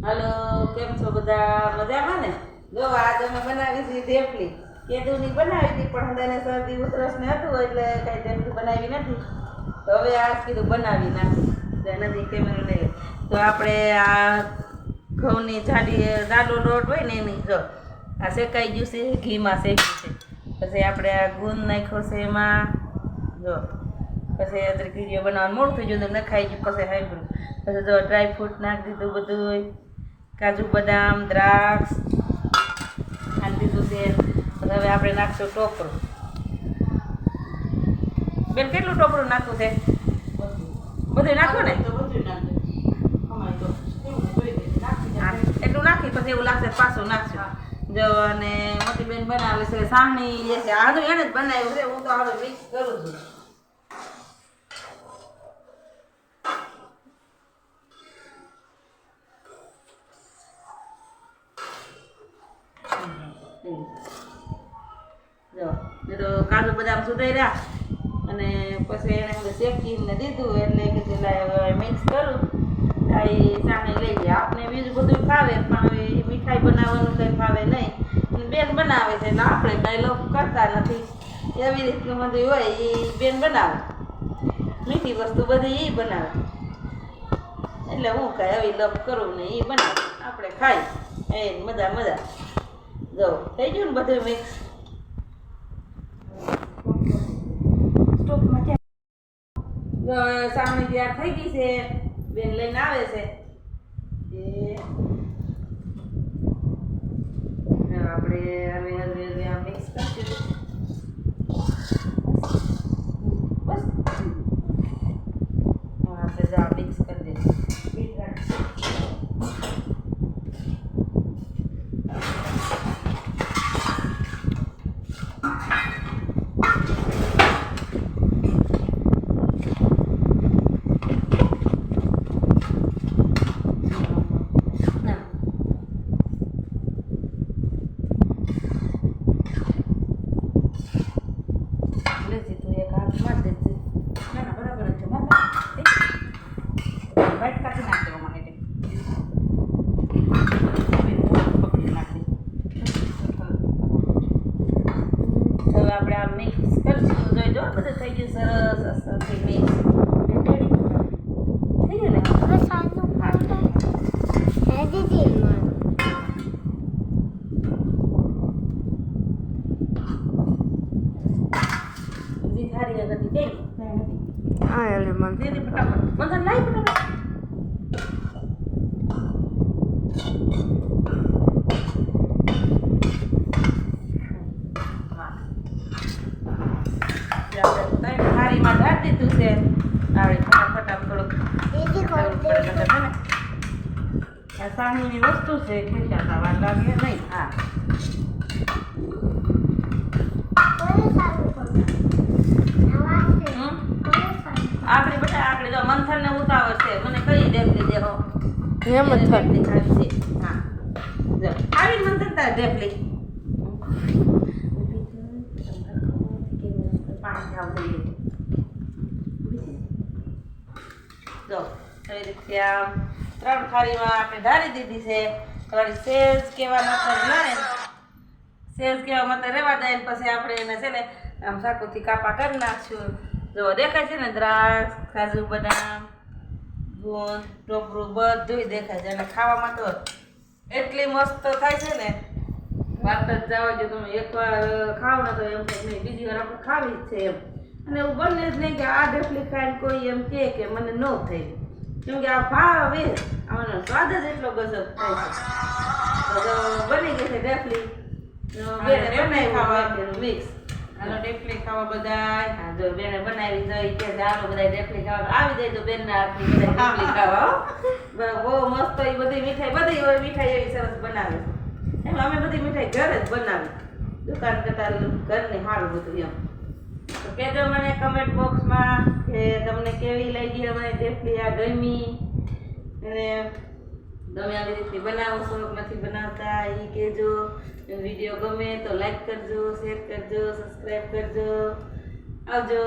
હાલો, કેમ છો બધા? મજામાં ને? જો આજ અમે બનાવી છે ઢેફલી. કેદુની બનાવી હતી પણ હંદાને શરદી ઉધરસ ને હતું એટલે કઈ ઢેફલી બનાવી નથી. તો હવે આજ કીધું બનાવી નાખી. નથી કેમેરો લઈ તો આપણે આ ઘઉંની જાડો લોટ હોય ને એની જો આ શેકાઈ ગયું છે, ઘીમાં શેક્યું છે. પછી આપણે આ ગુંદ નાખ્યો છે એમાં જો. પછી અત્યારે ઘીરીઓ બનાવવાનું મોડું થઈ ગયું તો નખાઈ ગયું પછી હાંભળ્યું. પછી જો ડ્રાયફ્રૂટ નાખી દીધું બધું, કાજુ બદામ દ્રાક્ષ નાખી દીધું છે. હવે આપણે નાખશું ટોપરું. બેન કેટલું ટોપરું નાખવું છે? બધું નાખો ને એટલું નાખી પછી એવું લાગશે પાછું નાખશું. જો અને મોટી બેન બનાવે છે સાહણી લે છે. આ તો એને જ બનાવ્યું છે, હું તો હવે મિક્સ કરું છું. જો તો કાજુ બદામ સુધાઈ રહ્યા અને પછી એને બધું શેકીને દીધું એટલે કીધું લાય મિક્સ કરું આ સામે લઈ જાય. આપણે બીજું બધું ફાવે પણ હવે મીઠાઈ બનાવવાનું કંઈ ફાવે નહીં. બેન બનાવે છે એટલે આપણે કંઈ લોક કરતા નથી. એવી રીતનું બધું હોય એ બેન બનાવે. મીઠી વસ્તુ બધી એ બનાવે એટલે હું કાંઈ આવી લોક કરું ને એ બનાવે આપણે ખાઈ એ મજા મજા. જો થઈ ગયું ને બધું મિક્સ. સામે તૈયાર થઈ ગઈ છે, બેન લઈને આવે છે. આપણે હવે મિક્સ કરીશું. બસ આપણે જા મિક્સ કરી દઈશું. હવે આપણે આ મિક્સ કરીશું. જોઈજો બધું થઈ ગયું સરસ સરસ મિક્સ થઈ ગયું ને. હવે સાંજનું હે દીદી થારી હતી કઈ હા એટલે મને દીદી ફટાફટ મને લાઈ ફટાફટ. થાળીમાં ઢાળી દીધું છે. આવડે ફટાફટ થોડુંક આ સાણીની વસ્તુ છે, ખેંચાતા વાર લાગે નહીં. હા આપણે બધા આપણે જો મંથન ને ઉતાવળ છે. મને કઈ ઢેફલી દેહો મંથન છે. હા જો આવી મંથન તાર ઢેફલી જો એવી રીતે આમ 3 થાળીમાં આપણે ઢાળી દીધી છે. થોડી સેજ કેવા મતલબ ના સેજ કેવા મતલબ રહેવા દે પછી આપણે એને છે ને આમ સાકુથી કાપા કરી નાખશું. જો દેખાય છે ને દ્રાક્ષ કાજુ બદામ ગુંદ ટોપરું બધું દેખાય છે. અને ખાવામાં તો એટલી મસ્ત થાય છે ને વાત જ જવા જો. તમે એકવાર ખાવ ને તો એમ કે નહીં બીજી વાર આપણે ખાવી જ છે એમ. અને એવું બને જ નહીં કે આ ઢેફલી ખાઈને કોઈ એમ કે મને ન થઈ. કેમ કે આ ભાવે આનો સ્વાદ જ એટલો ગજબ થાય છે. તો બની ગઈ છે ઢેફલી. બેને બનાવી ખાવા મિક્સ હાલો ઢેફલી ખાવા બધાય. હા જો બેને બનાવી જોઈ કે હાલો બધા ઢેફલી ખાવા આવી જાય તો બેન ના હાથની બધા ઢેફલી ખાવા બહુ મસ્ત. એ બધી મીઠાઈ એવી સરસ બનાવે છે. એમ અમે બધી મીઠાઈ ઘરે જ બનાવી. દુકાન કરતા ઘરની સારું બધું એમ. તો કહેજો મને કમેન્ટ બોક્સમાં કે તમને કેવી લાગી અમારી ઢેફલી આ ગમી. અને તમે આવી રીતે બનાવો છો કે નથી બનાવતા એ કહેજો. વિડીયો ગમે તો લાઈક કરજો, શેર કરજો, સબસ્ક્રાઈબ કરજો. આવજો.